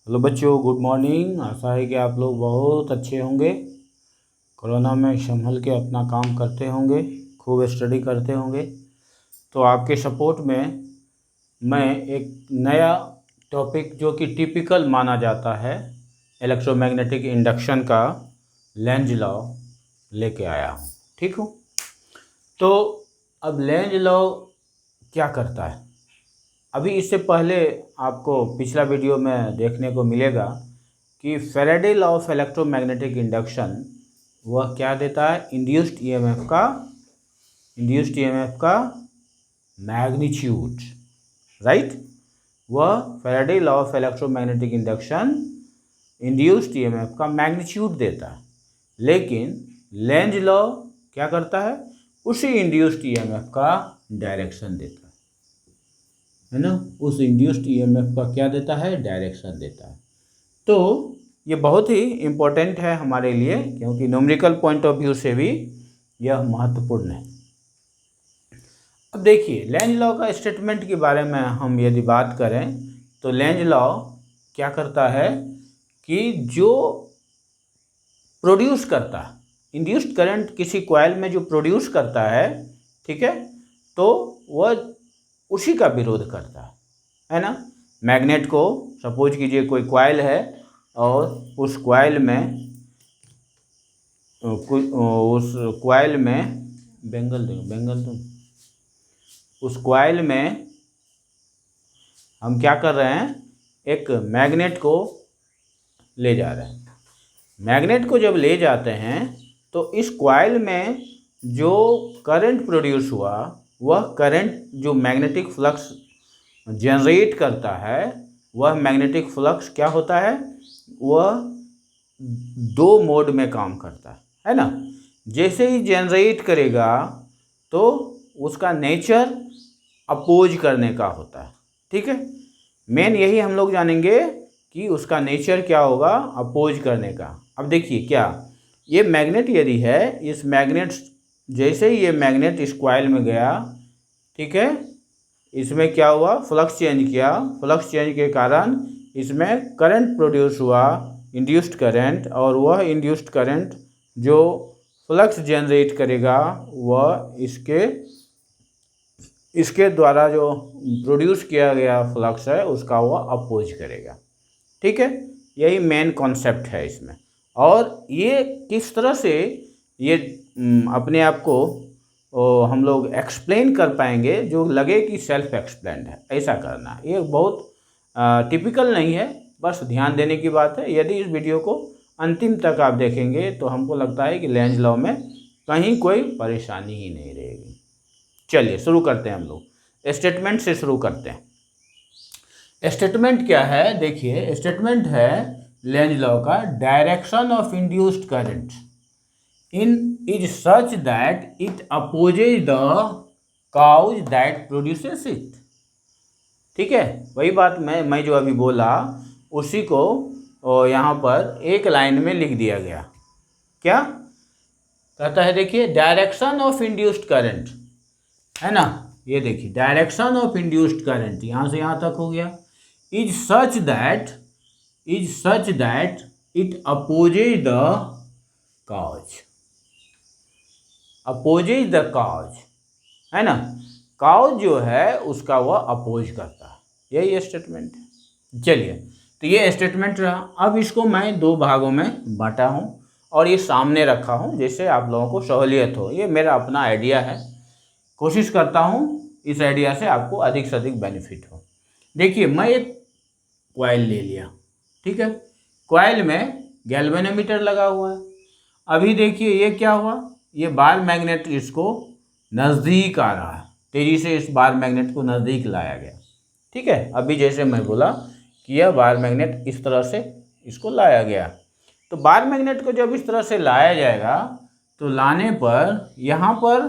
Hello बच्चों, good morning. आशा है कि आप लोग बहुत अच्छे होंगे। कोरोना में संभल के अपना काम करते होंगे, खूब स्टडी करते होंगे। तो आपके सपोर्ट में मैं एक नया टॉपिक जो कि टिपिकल माना जाता है इलेक्ट्रोमैग्नेटिक इंडक्शन का, लेंज लॉ लेके आया हूँ। ठीक हूँ। तो अब लेंज लॉ क्या करता है? अभी इससे पहले आपको पिछला वीडियो में देखने को मिलेगा कि Faraday law of electromagnetic induction वह क्या देता है? इंड्यूस्ड ईएमएफ का मैग्नीट्यूड, राइट। वह Faraday law of electromagnetic induction induced EMF का मैग्नीट्यूड देता है, लेकिन लेंज लॉ क्या करता है? उसी इंड्यूस्ड ईएमएफ का डायरेक्शन देता है ना। उस इंड्यूस्ड ईएमएफ का क्या देता है? डायरेक्शन देता है। तो ये बहुत ही इम्पोर्टेंट है हमारे लिए, क्योंकि न्यूमेरिकल पॉइंट ऑफ व्यू से भी यह महत्वपूर्ण है। अब देखिए, लेंज लॉ का स्टेटमेंट के बारे में हम यदि बात करें तो लेंज लॉ क्या करता है कि जो प्रोड्यूस करता है इंड्यूस्ड करंट किसी कॉइल में जो प्रोड्यूस करता है, ठीक है, तो वह उसी का विरोध करता है ना। मैग्नेट को सपोज कीजिए कोई कॉइल है और उस कॉइल में उस कॉइल में हम क्या कर रहे हैं? एक मैग्नेट को ले जा रहे हैं। मैग्नेट को जब ले जाते हैं तो इस कॉइल में जो करंट प्रोड्यूस हुआ, वह करंट जो मैग्नेटिक फ्लक्स जनरेट करता है, वह मैग्नेटिक फ्लक्स क्या होता है? वह दो मोड में काम करता है ना। जैसे ही जनरेट करेगा तो उसका नेचर अपोज करने का होता है, ठीक है। मेन यही हम लोग जानेंगे कि उसका नेचर क्या होगा, अपोज करने का। अब देखिए, क्या ये मैग्नेट यदि है, इस मैग्नेट जैसे ही ये मैग्नेट इस कॉइल में गया, ठीक है, इसमें क्या हुआ? फ्लक्स चेंज किया। फ्लक्स चेंज के कारण इसमें करंट प्रोड्यूस हुआ, इंड्यूस्ड करंट, और वह इंड्यूस्ड करंट जो फ्लक्स जनरेट करेगा वह इसके द्वारा जो प्रोड्यूस किया गया फ्लक्स है उसका वह अपोज करेगा, ठीक है। यही मेन कॉन्सेप्ट है इसमें। और ये किस तरह से ये अपने आप को हम लोग एक्सप्लेन कर पाएंगे जो लगे कि सेल्फ एक्सप्लेन्ड है, ऐसा करना ये बहुत टिपिकल नहीं है, बस ध्यान देने की बात है। यदि इस वीडियो को अंतिम तक आप देखेंगे तो हमको लगता है कि लेंज लॉ में कहीं कोई परेशानी ही नहीं रहेगी। चलिए शुरू करते हैं। हम लोग स्टेटमेंट से शुरू करते हैं। स्टेटमेंट क्या है? देखिए, स्टेटमेंट है लेंज लॉ का, direction of induced current is such that it opposes the cause that produces it। ठीक है, वही बात मैं जो अभी बोला उसी को यहाँ पर एक लाइन में लिख दिया गया। क्या कहता है? देखिए, डायरेक्शन ऑफ इंड्यूस्ड करंट है ना। ये देखिए, डायरेक्शन ऑफ इंड्यूस्ड करंट यहाँ से यहाँ तक हो गया। Is such that it opposes the cause. Opposes the cause है ना। कॉज जो है उसका वह अपोज करता है, यही स्टेटमेंट है। चलिए, तो ये स्टेटमेंट रहा। अब इसको मैं दो भागों में बांटा हूँ और ये सामने रखा हूँ जिससे आप लोगों को सहूलियत हो। ये मेरा अपना आइडिया है, कोशिश करता हूँ इस आइडिया से आपको अधिक से अधिक बेनिफिट हो। देखिए, मैं एक कॉइल ले लिया, ठीक है। कॉइल में गैल्वेनोमीटर लगा हुआ है। अभी देखिए ये क्या हुआ, ये बार मैग्नेट इसको नज़दीक आ रहा है, तेज़ी से इस बार मैग्नेट को नज़दीक लाया गया, ठीक है। अभी जैसे मैं बोला कि यह बार मैग्नेट इस तरह से इसको लाया गया, तो बार मैग्नेट को जब इस तरह से लाया जाएगा तो लाने पर यहाँ पर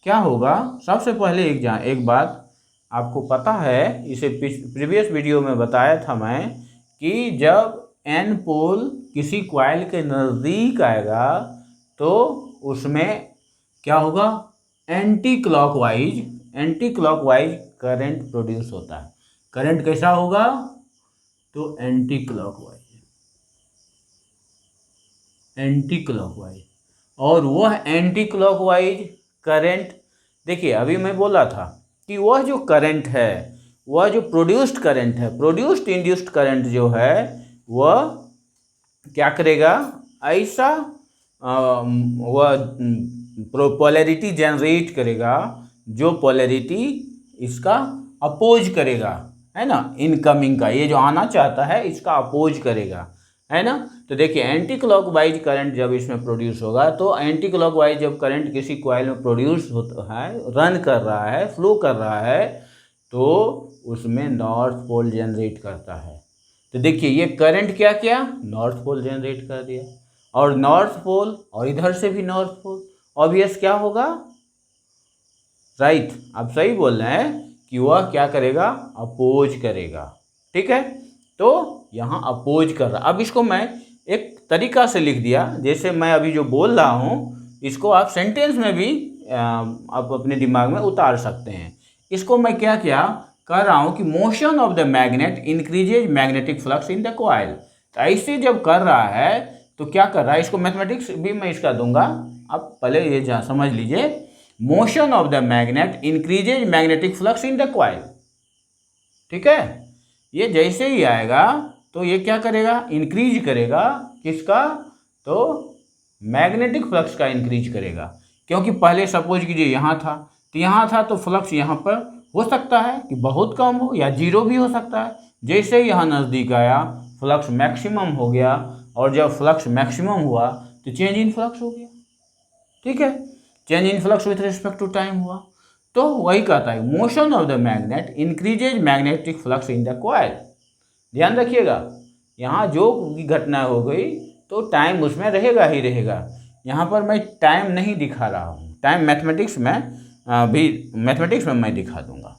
क्या होगा? सबसे पहले एक बात आपको पता है, इसे प्रीवियस वीडियो में बताया था मैं कि जब एन पोल किसी कॉइल के नज़दीक आएगा तो उसमें क्या होगा? एंटी क्लॉकवाइज करंट प्रोड्यूस होता है। करंट कैसा होगा? तो एंटी क्लॉकवाइज, और वह एंटी क्लॉकवाइज करंट, देखिए अभी मैं बोला था कि वह जो करंट है, वह जो प्रोड्यूस्ड करंट है, प्रोड्यूस्ड इंड्यूस्ड करंट जो है, वह क्या करेगा, ऐसा वह पोलैरिटी जनरेट करेगा जो पोलैरिटी इसका अपोज करेगा, है ना, इनकमिंग का, ये जो आना चाहता है इसका अपोज करेगा, है ना। तो देखिए एंटी क्लॉकवाइज करंट जब इसमें प्रोड्यूस होगा, तो एंटी क्लॉकवाइज जब करंट किसी कॉइल में प्रोड्यूस होता है, रन कर रहा है, फ्लो कर रहा है, तो उसमें नॉर्थ पोल जनरेट करता है। तो देखिए ये करंट क्या किया, नॉर्थ पोल जनरेट कर दिया, और नॉर्थ पोल और इधर से भी नॉर्थ पोल, ऑब्वियस क्या होगा, राइट, आप सही बोल रहे हैं कि वह क्या करेगा, अपोज करेगा, ठीक है। तो यहाँ अपोज कर रहा, अब इसको मैं एक तरीका से लिख दिया, जैसे मैं अभी जो बोल रहा हूँ इसको आप सेंटेंस में भी आप अपने दिमाग में उतार सकते हैं। इसको मैं क्या क्या कर रहा हूँ कि motion of the magnet increases magnetic flux in the coil. तो ऐसे जब कर रहा है तो क्या कर रहा है, इसको मैथमेटिक्स भी मैं इसका दूंगा, आप पहले ये समझ लीजिए। Motion of the magnet increases magnetic flux in the coil, ठीक है। ये जैसे ही आएगा तो ये क्या करेगा, इंक्रीज करेगा किसका, तो मैग्नेटिक फ्लक्स का इंक्रीज करेगा, क्योंकि पहले सपोज कीजिए यहाँ था, तो यहाँ था तो फ्लक्स यहाँ पर हो सकता है कि बहुत कम हो या जीरो भी हो सकता है। जैसे ही यहाँ नज़दीक आया फ्लक्स मैक्सिमम हो गया, और जब फ्लक्स मैक्सिमम हुआ तो चेंज इन फ्लक्स हो गया, ठीक है, change in flux with respect to time हुआ। तो वही कहता है motion of the magnet increases magnetic flux in the coil. ध्यान रखिएगा, यहाँ जो घटना हो गई तो टाइम उसमें रहेगा ही रहेगा। यहाँ पर मैं टाइम नहीं दिखा रहा हूँ, टाइम मैथमेटिक्स में मैं दिखा दूंगा।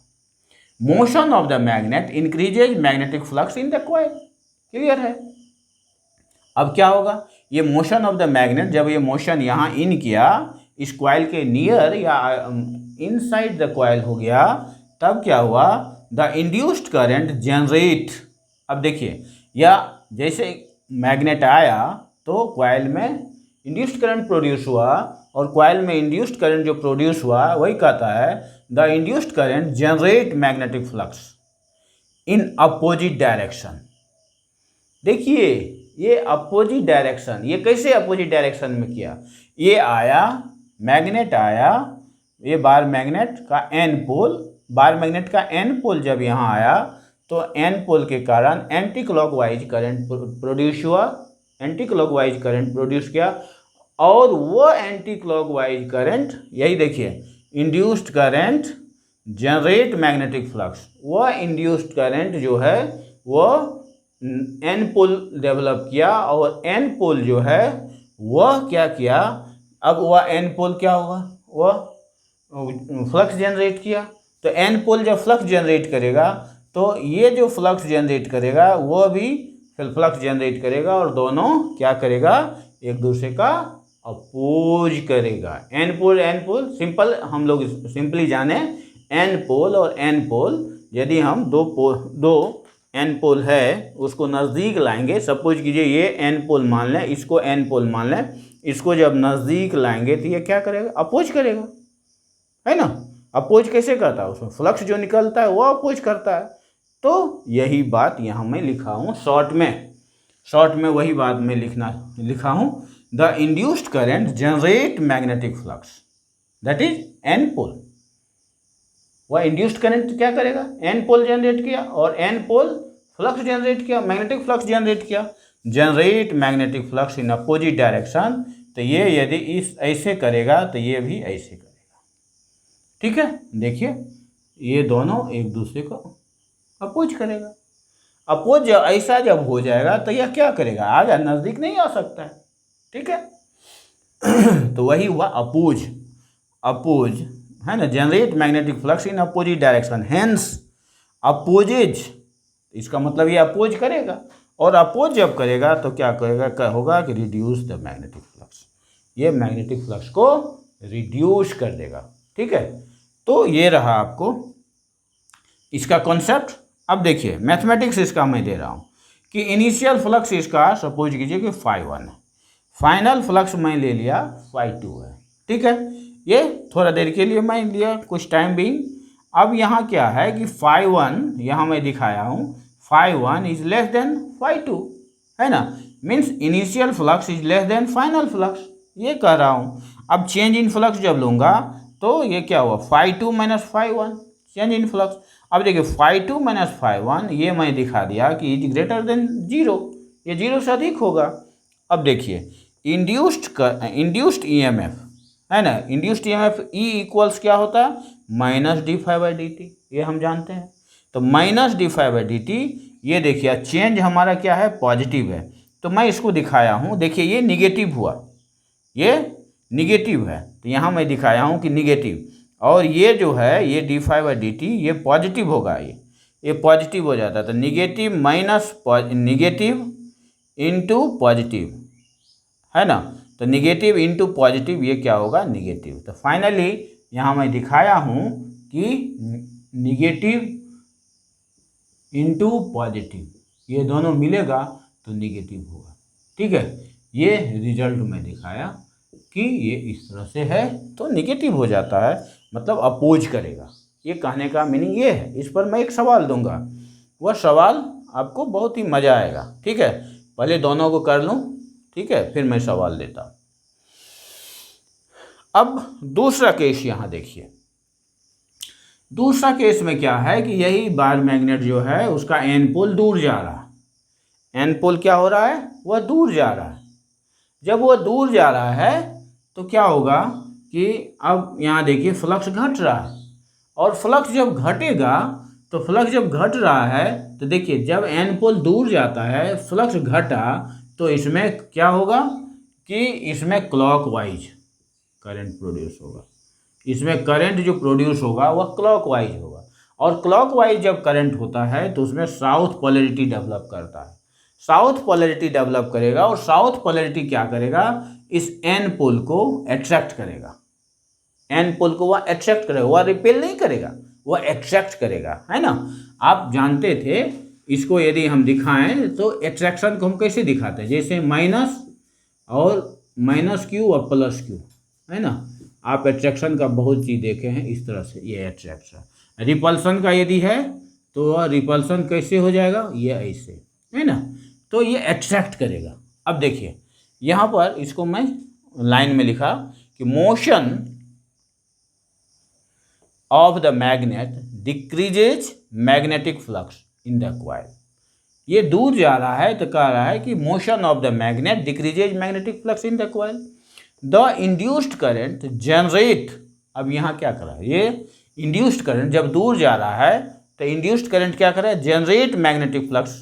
Motion of the magnet increases magnetic flux in the coil, clear है। अब क्या होगा, ये मोशन ऑफ द मैग्नेट, जब ये मोशन यहाँ इन किया इस कॉइल के नियर या इनसाइड द कॉइल हो गया, तब क्या हुआ, द इंड्यूस्ड करंट जनरेट। अब देखिए, या जैसे मैग्नेट आया तो कॉइल में इंड्यूस्ड करंट प्रोड्यूस हुआ, और कॉइल में इंड्यूस्ड करंट जो प्रोड्यूस हुआ वही कहता है the induced current generate magnetic flux in opposite direction. देखिए ये अपोजिट डायरेक्शन, ये कैसे अपोजिट डायरेक्शन में किया, ये आया मैग्नेट आया, ये बार मैग्नेट का एन पोल, बार मैग्नेट का एन पोल जब यहाँ आया तो एन पोल के कारण एंटी क्लॉकवाइज करंट प्रोड्यूस हुआ, एंटी क्लॉकवाइज करंट प्रोड्यूस किया, और वो एंटी क्लॉकवाइज करंट, यही देखिए induced current generate magnetic flux, वो इंड्यूस्ड करंट जो है वो एन पोल डेवलप किया, और एन पोल जो है वह क्या किया, अब वह एन पोल क्या होगा, वह फ्लक्स जनरेट किया। तो एन पोल जब फ्लक्स जनरेट करेगा तो ये जो फ्लक्स जनरेट करेगा वह भी फिर फ्लक्स जनरेट करेगा, और दोनों क्या करेगा, एक दूसरे का अपोज करेगा। एन पोल सिंपल, हम लोग सिंपली जाने एन पोल और एन पोल, यदि हम दो एन पोल है उसको नज़दीक लाएंगे, सपोज कीजिए ये एन पोल मान लें, इसको एन पोल मान लें, इसको जब नज़दीक लाएंगे तो ये क्या करेगा, अपोज करेगा, है ना। अपोज कैसे करता है, उसमें फ्लक्स जो निकलता है वो अपोज करता है। तो यही बात यहाँ मैं लिखा हूँ शॉर्ट में वही बात मैं लिखा हूँ, the induced current generate magnetic flux, that is an pole. वह इंड्यूस्ड करंट क्या करेगा, एन पोल जनरेट किया, और एन पोल फ्लक्स जनरेट किया, मैग्नेटिक फ्लक्स जनरेट किया, generate magnetic flux in opposite direction. तो ये यदि इस ऐसे करेगा तो ये भी ऐसे करेगा, ठीक है। देखिए ये दोनों एक दूसरे को अपोज करेगा। अपोज ऐसा जब हो जाएगा तो यह क्या करेगा, आगे नज़दीक नहीं आ सकता है, ठीक है। तो वही हुआ अपोज है ना, generate magnetic flux in opposite direction, hence opposes, इसका मतलब ये अपोज करेगा, और अपोज जब करेगा तो क्या करेगा, क्या होगा कि रिड्यूस द मैग्नेटिक फ्लक्स, ये मैग्नेटिक फ्लक्स को रिड्यूस कर देगा, ठीक है। तो ये रहा आपको इसका कॉन्सेप्ट। अब देखिए मैथमेटिक्स इसका मैं दे रहा हूँ, कि इनिशियल फ्लक्स इसका सपोज कीजिए कि φ1 है, फाइनल फ्लक्स मैं ले लिया φ2 है, ठीक है। ये थोड़ा देर के लिए मैं लिया, कुछ टाइम बीइंग। अब यहाँ क्या है कि φ1 यहाँ मैं दिखाया हूँ, φ1 इज लेस देन φ2, है ना, means initial flux is less then final flux, ये कह रहा हूँ। अब चेंज इन फ्लक्स जब लूँगा तो ये क्या हुआ, φ2 माइनस φ1, चेंज इन फ्लक्स। अब देखिए φ2 माइनस φ1 ये मैं दिखा दिया कि इज ग्रेटर देन जीरो, ये जीरो से अधिक होगा। अब देखिए इंड्यूस्ड ईएमएफ है ना, इंड्यूस्ड ईएमएफ ई इक्वल्स क्या होता है, minus d phi by d t, ये हम जानते हैं। तो minus d phi by d t, ये देखिए चेंज हमारा क्या है, पॉजिटिव है, तो मैं इसको दिखाया हूँ, देखिए ये निगेटिव हुआ, ये निगेटिव है, तो यहाँ मैं दिखाया हूँ कि निगेटिव, और ये जो है ये d phi by d t ये पॉजिटिव होगा, ये पॉजिटिव हो जाता है। तो negative minus negative into positive, है ना, तो निगेटिव इंटू पॉजिटिव ये क्या होगा, निगेटिव। तो फाइनली यहाँ मैं दिखाया हूँ कि निगेटिव इंटू पॉजिटिव ये दोनों मिलेगा तो निगेटिव होगा, ठीक है। ये रिजल्ट में दिखाया कि ये इस तरह से है तो निगेटिव हो जाता है, मतलब अपोज करेगा। ये कहने का मीनिंग ये है। इस पर मैं एक सवाल दूंगा, वह सवाल आपको बहुत ही मज़ा आएगा, ठीक है। पहले दोनों को कर लूँ, ठीक है, फिर मैं सवाल देता हूँ। अब दूसरा केस यहाँ देखिए, दूसरा केस में क्या है कि यही बार मैग्नेट जो है उसका एन पोल दूर जा रहा है, एन पोल क्या हो रहा है, वह दूर जा रहा है। जब वह दूर जा रहा है तो क्या होगा कि अब यहाँ देखिए फ्लक्स घट रहा है, और फ्लक्स जब घटेगा तो फ्लक्स जब घट रहा है तो देखिए जब एन पोल दूर जाता है, फ्लक्स घटा, तो इसमें क्या होगा कि इसमें क्लॉकवाइज करंट प्रोड्यूस होगा, इसमें करंट जो प्रोड्यूस होगा वह क्लॉकवाइज होगा, और क्लॉकवाइज जब करंट होता है तो उसमें साउथ पोलैरिटी डेवलप करता है, साउथ पोलैरिटी डेवलप करेगा, और साउथ पोलैरिटी क्या करेगा, इस एन पोल को अट्रैक्ट करेगा, एन पोल को वह अट्रैक्ट करेगा, वह रिपेल नहीं करेगा, वह अट्रैक्ट करेगा, है ना। आप जानते थे इसको, यदि हम दिखाएं तो अट्रैक्शन को हम कैसे दिखाते हैं, जैसे माइनस और माइनस क्यू और प्लस क्यू, है ना। आप अट्रैक्शन का बहुत चीज़ देखे हैं इस तरह से, ये अट्रैक्शन। रिपल्सन का यदि है तो वह रिपल्सन कैसे हो जाएगा, ये ऐसे, है ना, तो ये अट्रैक्ट करेगा। अब देखिए यहाँ पर इसको मैं लाइन में लिखा कि motion of the magnet decreases magnetic flux in the coil, ये दूर जा रहा है तो कह रहा है कि motion of the magnet decreases magnetic flux in the coil, the induced current generate. अब यहाँ क्या कर रहा है, ये इंड्यूस्ड करंट जब दूर जा रहा है तो इंड्यूस्ड करंट क्या कर रहा है, generate magnetic flux,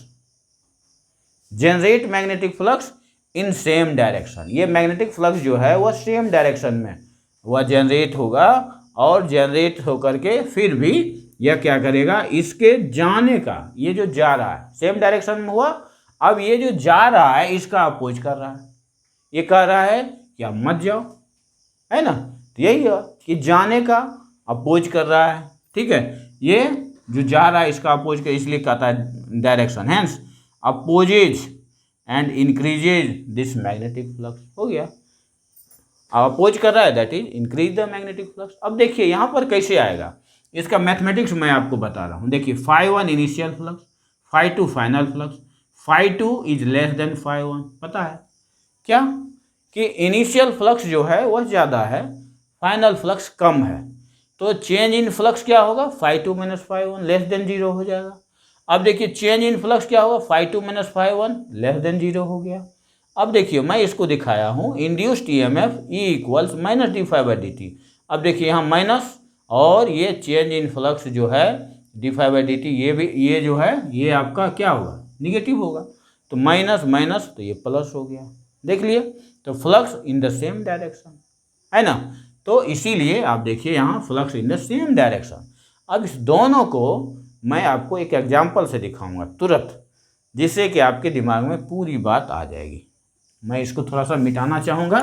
generate magnetic flux in same direction. ये मैग्नेटिक फ्लक्स जो है वह सेम डायरेक्शन में वह जनरेट होगा, और जनरेट होकर के फिर भी यह क्या करेगा, इसके जाने का, ये जो जा रहा है सेम डायरेक्शन में हुआ, अब ये जो जा रहा है इसका अपोज कर रहा है, ये कह रहा है कि आप मत जाओ, है ना। तो यही है कि जाने का अपोज कर रहा है, ठीक है। ये जो जा रहा है इसका अपोज कर, इसलिए कहता है direction, hence opposes and increases this magnetic flux, हो गया। अपोज कर रहा है, that is increase the magnetic flux. अब देखिए यहाँ पर कैसे आएगा, इसका मैथमेटिक्स मैं आपको बता रहा हूँ। देखिए φ1 initial flux, φ2 final flux, φ2 is less than φ1। पता है क्या कि इनिशियल फ्लक्स जो है वह ज़्यादा है, फाइनल फ्लक्स कम है, तो चेंज इन फ्लक्स क्या होगा, φ2 माइनस φ1 लेस देन जीरो हो जाएगा। अब देखिए चेंज इन फ्लक्स क्या होगा, φ2 माइनस φ1 लेस देन जीरो हो गया। अब देखिए मैं इसको दिखाया हूँ, induced EMF e equals minus d phi by d t. अब देखिए यहाँ माइनस, और ये चेंज इन फ्लक्स जो है d phi by d t, ये भी, ये जो है ये आपका क्या होगा, निगेटिव होगा, तो माइनस माइनस तो ये प्लस हो गया, देख लिए। तो flux in the same direction, है ना, तो इसीलिए आप देखिए यहाँ flux in the same direction. अब इस दोनों को मैं आपको एक एग्जाम्पल से दिखाऊंगा तुरंत, जिससे कि आपके दिमाग में पूरी बात आ जाएगी। मैं इसको थोड़ा सा मिटाना चाहूँगा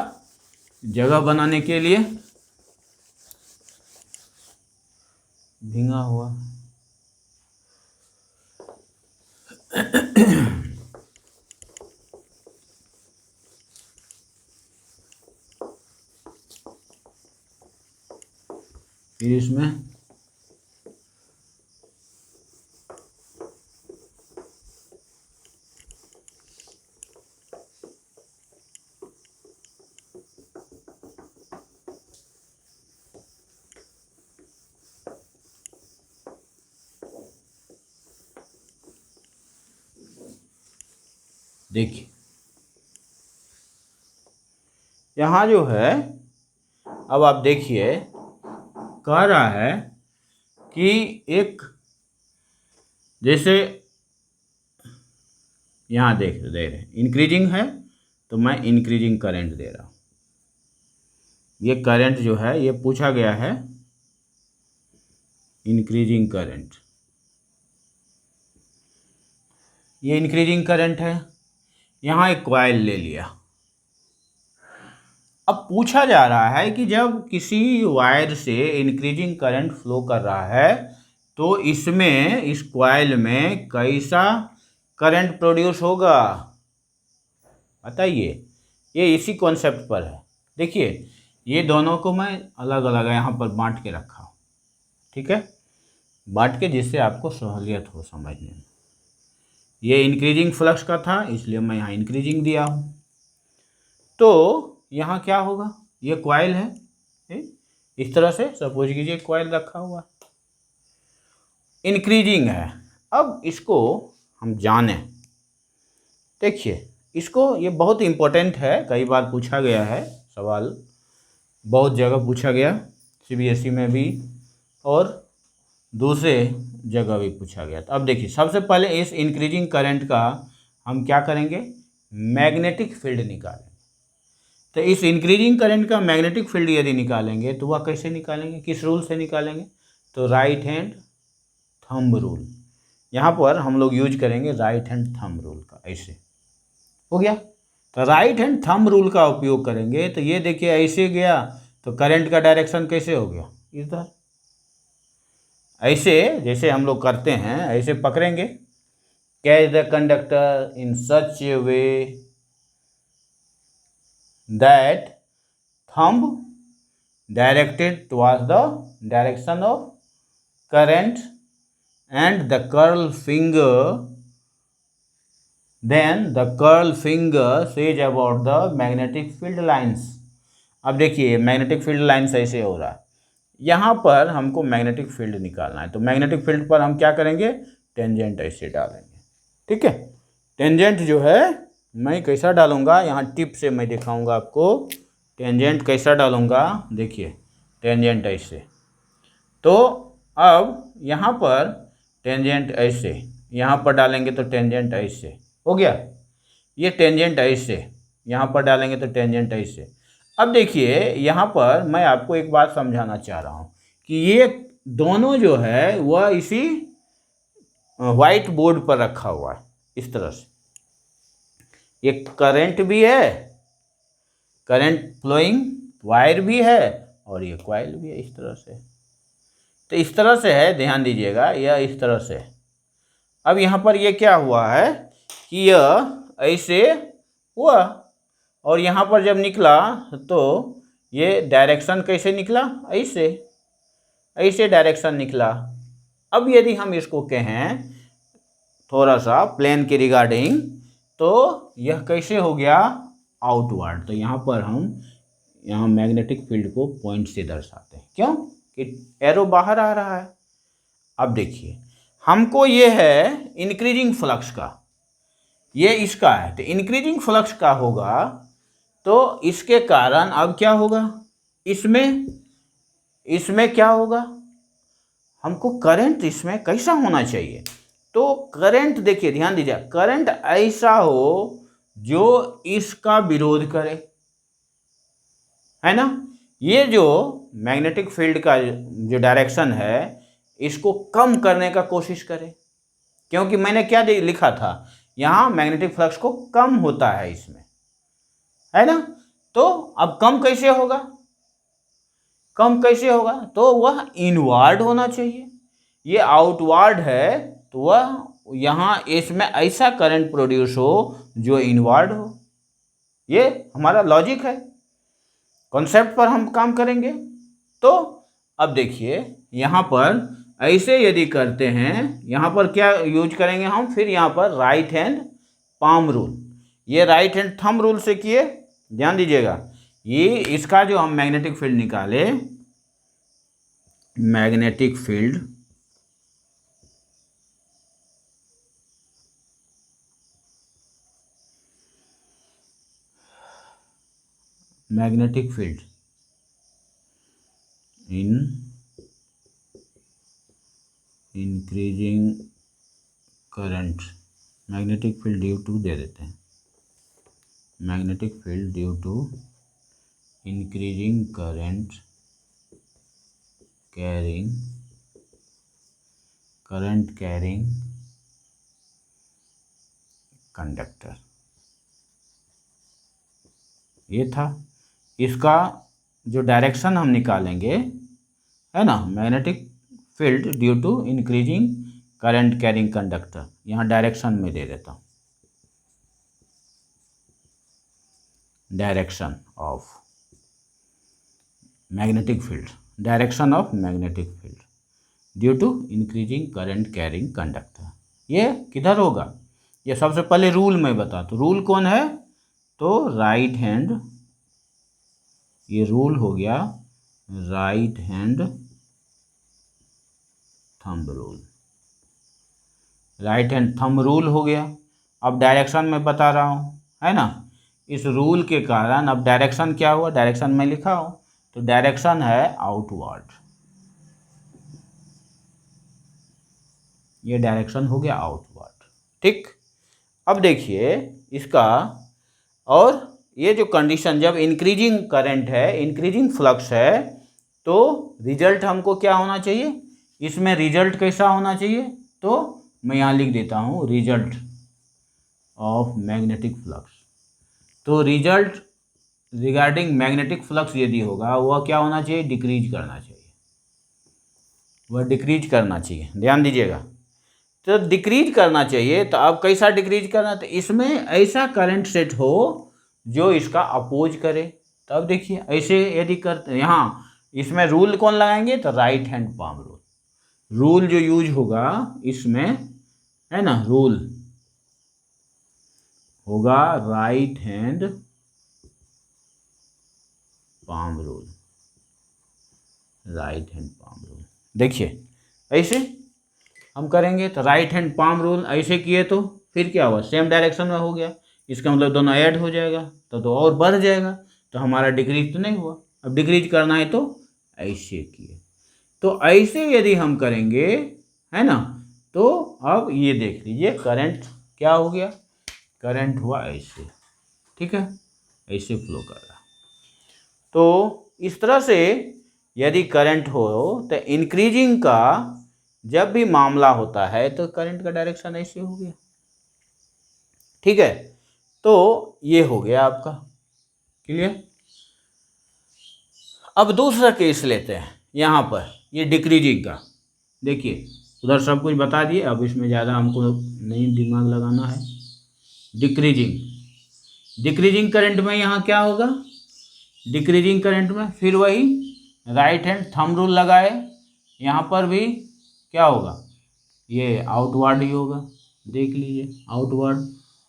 जगह बनाने के लिए, भींगा हुआ। फिर इसमें देखिए यहाँ जो है, अब आप देखिए कह रहा है कि एक, जैसे यहाँ दे रहे इंक्रीजिंग है तो मैं इंक्रीजिंग करंट दे रहा हूँ। ये करंट जो है ये पूछा गया है इंक्रीजिंग करंट, ये इंक्रीजिंग करंट है। यहाँ एक कॉइल ले लिया। अब पूछा जा रहा है कि जब किसी वायर से इंक्रीजिंग करंट फ्लो कर रहा है तो इसमें, इस कॉइल में कैसा करंट प्रोड्यूस होगा, बताइए। ये इसी कॉन्सेप्ट पर है। देखिए ये दोनों को मैं अलग अलग यहाँ पर बांट के रखा हूँ, ठीक है, बांट के, जिससे आपको सहूलियत हो समझने में। ये इंक्रीजिंग फ्लक्स का था इसलिए मैं यहाँ इंक्रीजिंग दिया हूँ। तो यहाँ क्या होगा, ये कॉइल है, इस तरह से सपोज कीजिए कॉइल रखा हुआ, इंक्रीजिंग है। अब इसको हम जाने, देखिए इसको, ये बहुत इम्पोर्टेंट है, कई बार पूछा गया है सवाल, बहुत जगह पूछा गया, सीबीएसई में भी और दूसरे जगह भी पूछा गया। तो अब देखिए सबसे पहले इस इंक्रीजिंग करंट का हम क्या करेंगे, मैग्नेटिक फील्ड निकालेंगे। तो इस इंक्रीजिंग करंट का मैग्नेटिक फील्ड यदि निकालेंगे तो वह कैसे निकालेंगे, किस रूल से निकालेंगे, तो राइट हैंड थंब रूल। यहाँ पर हम लोग यूज करेंगे राइट हैंड थंब रूल का। ऐसे हो गया, तो राइट हैंड थंब रूल का उपयोग करेंगे। तो ये देखिए ऐसे गया तो करंट का डायरेक्शन कैसे हो गया, इधर। ऐसे जैसे हम लोग करते हैं ऐसे पकड़ेंगे, catch the conductor in such A way that thumb directed towards the direction of current and the curl finger, then the curl finger says about the magnetic field lines। अब देखिए मैग्नेटिक फील्ड लाइन्स ऐसे हो रहा है, यहाँ पर हमको magnetic field निकालना है। तो मैग्नेटिक फील्ड पर हम क्या करेंगे, टेंजेंट ऐसे डालेंगे, ठीक है। टेंजेंट जो है मैं कैसा डालूंगा, यहाँ टिप से मैं दिखाऊंगा आपको टेंजेंट कैसा डालूंगा। देखिए टेंजेंट ऐसे, तो अब यहाँ पर टेंजेंट ऐसे, यहाँ पर डालेंगे तो टेंजेंट ऐसे हो गया। ये टेंजेंट ऐसे, यहाँ पर डालेंगे तो टेंजेंट ऐसे। अब देखिए यहाँ पर मैं आपको एक बात समझाना चाह रहा हूँ कि ये दोनों जो है वह इसी वाइट बोर्ड पर रखा हुआ है इस तरह से। ये करंट भी है, करंट फ्लोइंग वायर भी है, और ये कॉइल भी है इस तरह से। तो इस तरह से है, ध्यान दीजिएगा, यह इस तरह से। अब यहाँ पर ये क्या हुआ है कि यह ऐसे हुआ, और यहाँ पर जब निकला तो ये डायरेक्शन कैसे निकला, ऐसे, ऐसे डायरेक्शन निकला। अब यदि हम इसको कहें थोड़ा सा प्लेन के रिगार्डिंग, तो यह कैसे हो गया, आउटवर्ड। तो यहाँ पर हम यहाँ मैग्नेटिक फील्ड को पॉइंट से दर्शाते हैं, क्यों कि एरो बाहर आ रहा है। अब देखिए हमको ये है इंक्रीजिंग फ्लक्स का, ये इसका है, तो इंक्रीजिंग फ्लक्स का होगा तो इसके कारण अब क्या होगा, इसमें क्या होगा, हमको करंट इसमें कैसा होना चाहिए। तो करंट देखिए ध्यान दीजिए, करंट ऐसा हो जो इसका विरोध करे, है ना। ये जो मैग्नेटिक फील्ड का जो डायरेक्शन है इसको कम करने का कोशिश करें, क्योंकि मैंने क्या लिखा था, यहाँ मैग्नेटिक फ्लक्स को कम होता है इसमें, है ना। तो अब कम कैसे होगा, कम कैसे होगा, तो वह इनवर्ड होना चाहिए। ये आउटवर्ड है तो वह यहाँ इसमें ऐसा करंट प्रोड्यूस हो जो इनवर्ड हो। ये हमारा लॉजिक है, कॉन्सेप्ट पर हम काम करेंगे। तो अब देखिए यहाँ पर ऐसे यदि करते हैं, यहाँ पर क्या यूज करेंगे हम, फिर यहाँ पर राइट हैंड पाम रूल, ये राइट हैंड थंब रूल से किए, ध्यान दीजिएगा। ये इसका जो हम मैग्नेटिक फील्ड निकाले, magnetic field in increasing current, magnetic field due to दे देते हैं, magnetic field due to increasing current carrying conductor, ये था। इसका जो डायरेक्शन हम निकालेंगे है ना, magnetic field due to increasing current carrying conductor, यहाँ डायरेक्शन में दे देता हूँ, direction of magnetic field, direction of magnetic field due to increasing current carrying conductor. ये किधर होगा, ये सबसे पहले रूल में बता, तो रूल कौन है, तो राइट हैंड, ये रूल हो गया right hand thumb rule, right hand thumb rule हो गया। अब डायरेक्शन में बता रहा हूँ, है ना, इस रूल के कारण अब डायरेक्शन क्या हुआ, डायरेक्शन में लिखा हो, तो डायरेक्शन है आउटवर्ड, ये डायरेक्शन हो गया आउटवर्ड, ठीक। अब देखिए इसका, और ये जो कंडीशन, जब इंक्रीजिंग करंट है, इंक्रीजिंग फ्लक्स है, तो रिजल्ट हमको क्या होना चाहिए, इसमें रिजल्ट कैसा होना चाहिए, तो मैं यहाँ लिख देता हूँ रिजल्ट ऑफ मैग्नेटिक फ्लक्स। तो रिजल्ट रिगार्डिंग मैग्नेटिक फ्लक्स यदि होगा, वह क्या होना चाहिए, डिक्रीज करना चाहिए, वह डिक्रीज करना चाहिए, ध्यान दीजिएगा। तो डिक्रीज करना चाहिए, तो अब कैसा डिक्रीज करना, तो इसमें ऐसा करंट सेट हो जो इसका अपोज करे। तो अब देखिए ऐसे यदि करते, यहाँ इसमें रूल कौन लगाएंगे, तो right hand palm rule, rule जो यूज होगा इसमें, है ना, रूल होगा right hand palm rule, right hand palm rule. देखिए ऐसे हम करेंगे, तो राइट हैंड पाम रूल ऐसे किए, तो फिर क्या हुआ, सेम डायरेक्शन में हो गया, इसका मतलब दोनों ऐड हो जाएगा, तो और बढ़ जाएगा, तो हमारा डिक्रीज तो नहीं हुआ। अब डिक्रीज करना है तो ऐसे किए, तो ऐसे यदि हम करेंगे, है ना, तो अब ये देख लीजिए करंट क्या हो गया, करंट हुआ ऐसे, ठीक है, ऐसे फ्लो कर रहा। तो इस तरह से यदि करंट हो, तो इंक्रीजिंग का जब भी मामला होता है, तो करंट का डायरेक्शन ऐसे हो गया, ठीक है। तो ये हो गया आपका क्लियर। अब दूसरा केस लेते हैं, यहाँ पर ये डिक्रीजिंग का, देखिए उधर सब कुछ बता दिए, अब इसमें ज़्यादा हमको नहीं दिमाग लगाना है। डिक्रीजिंग करंट में यहाँ क्या होगा, डिक्रीजिंग करंट में फिर वही राइट हैंड थंब रूल लगाए, यहाँ पर भी क्या होगा, ये आउटवर्ड ही होगा, देख लीजिए आउटवर्ड।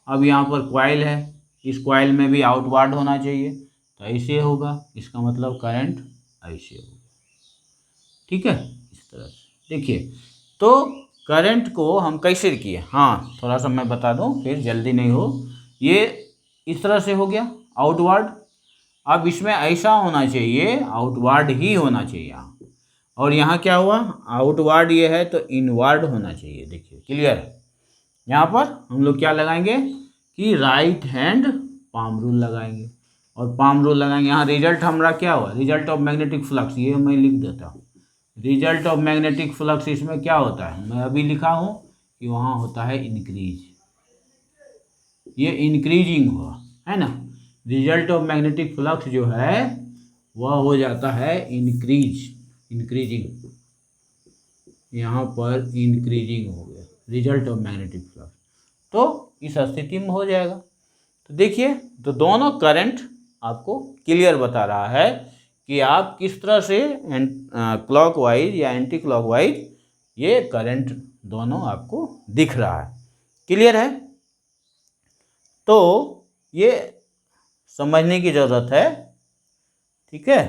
अब यहाँ पर कॉइल है, इस कॉइल में भी आउटवर्ड होना चाहिए, तो ऐसे होगा, इसका मतलब करंट ऐसे होगा, ठीक है, इस तरह से। देखिए तो करंट को हम कैसे किए, हाँ थोड़ा सा मैं बता दूं, फिर जल्दी नहीं हो, ये इस तरह से हो गया आउटवर्ड। अब इसमें ऐसा होना चाहिए, आउटवर्ड ही होना चाहिए यहाँ, और यहाँ क्या हुआ, आउटवर्ड ये है तो इनवर्ड होना चाहिए। देखिए क्लियर है, यहाँ पर हम लोग क्या लगाएंगे कि राइट हैंड पाम रूल लगाएंगे, और पाम रूल लगाएंगे। यहाँ रिजल्ट हमारा क्या हुआ, रिजल्ट ऑफ मैग्नेटिक फ्लक्स, ये मैं लिख देता हूँ, रिजल्ट ऑफ मैग्नेटिक फ्लक्स इसमें क्या होता है, मैं अभी लिखा हूँ कि वहाँ होता है इंक्रीज, ये इंक्रीजिंग हुआ, है ना, रिजल्ट ऑफ मैग्नेटिक फ्लक्स जो है वह हो जाता है इंक्रीजिंग, यहाँ पर इंक्रीजिंग हो गया रिजल्ट ऑफ मैग्नेटिक फ्लक्स, तो इस स्थिति में हो जाएगा। तो देखिए, तो दोनों करंट आपको क्लियर बता रहा है कि आप किस तरह से क्लॉकवाइज या एंटी क्लॉकवाइज ये करंट दोनों आपको दिख रहा है। क्लियर है? तो ये समझने की ज़रूरत है। ठीक है,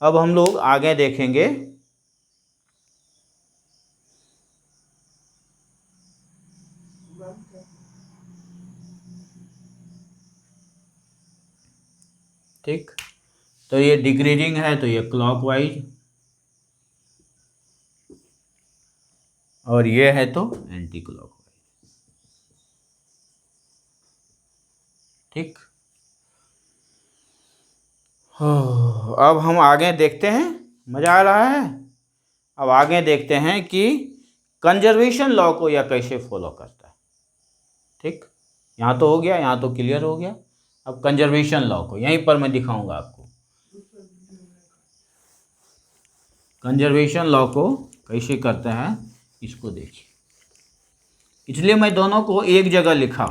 अब हम लोग आगे देखेंगे। ठीक, तो ये डिक्रीजिंग है तो ये क्लॉकवाइज, और ये है तो एंटी क्लॉकवाइज। ठीक, अब हम आगे देखते हैं। मज़ा आ रहा है? अब आगे देखते हैं कि कंजर्वेशन लॉ को यह कैसे फॉलो करता है। ठीक, यहाँ तो हो गया, यहाँ तो क्लियर हो गया। अब कंजर्वेशन लॉ को यहीं पर मैं दिखाऊंगा आपको। कंजर्वेशन लॉ को कैसे करते हैं इसको देखिए, इसलिए मैं दोनों को एक जगह लिखा।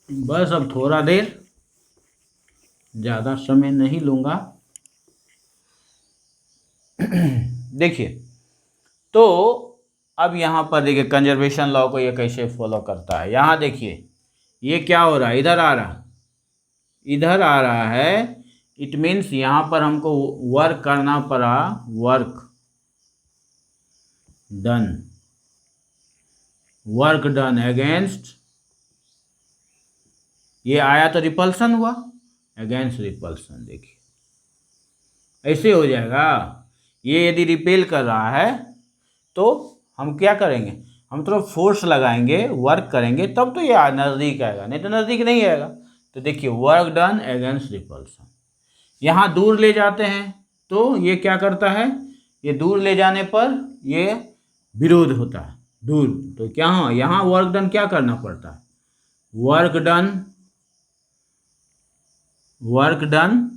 बस अब थोड़ा देर, ज़्यादा समय नहीं लूँगा। देखिए, तो अब यहाँ पर देखिए कंजर्वेशन लॉ को ये कैसे फॉलो करता है। यहाँ देखिए ये क्या हो रहा है, इधर आ रहा, इधर आ रहा है। इट मीन्स यहाँ पर हमको वर्क करना पड़ा, वर्क डन अगेंस्ट, ये आया तो रिपल्सन हुआ, अगेंस्ट रिपल्सन। देखिए ऐसे हो जाएगा। ये यदि रिपेल कर रहा है तो हम क्या करेंगे, हम तो फोर्स लगाएंगे, वर्क करेंगे, तब तो ये नज़दीक आएगा, नहीं तो नज़दीक नहीं आएगा। तो देखिए वर्क डन अगेंस्ट रिपल्सन, यहाँ दूर ले जाते हैं तो ये क्या करता है, ये दूर ले जाने पर ये विरोध होता है दूर। तो क्या हाँ, यहाँ वर्क डन क्या करना पड़ता है, work done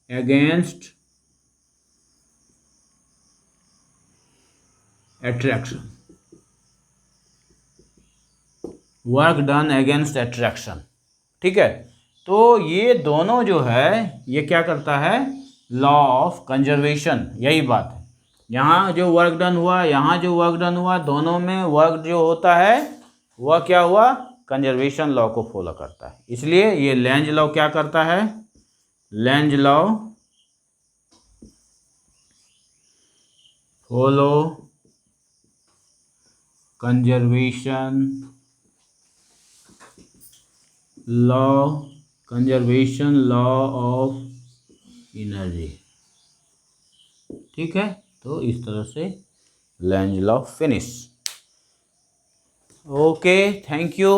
against attraction, work done against attraction. ठीक है, तो ये दोनों जो है ये क्या करता है, लॉ ऑफ कंजर्वेशन, यही बात है। यहाँ जो वर्क डन हुआ, यहाँ जो वर्क डन हुआ, दोनों में वर्क जो होता है वह क्या हुआ, कंजर्वेशन लॉ को फॉलो करता है। इसलिए ये लेंज लॉ क्या करता है, Lenz law follow conservation law of energy. ठीक है, तो इस तरह से Lenz law finish. Okay, thank you.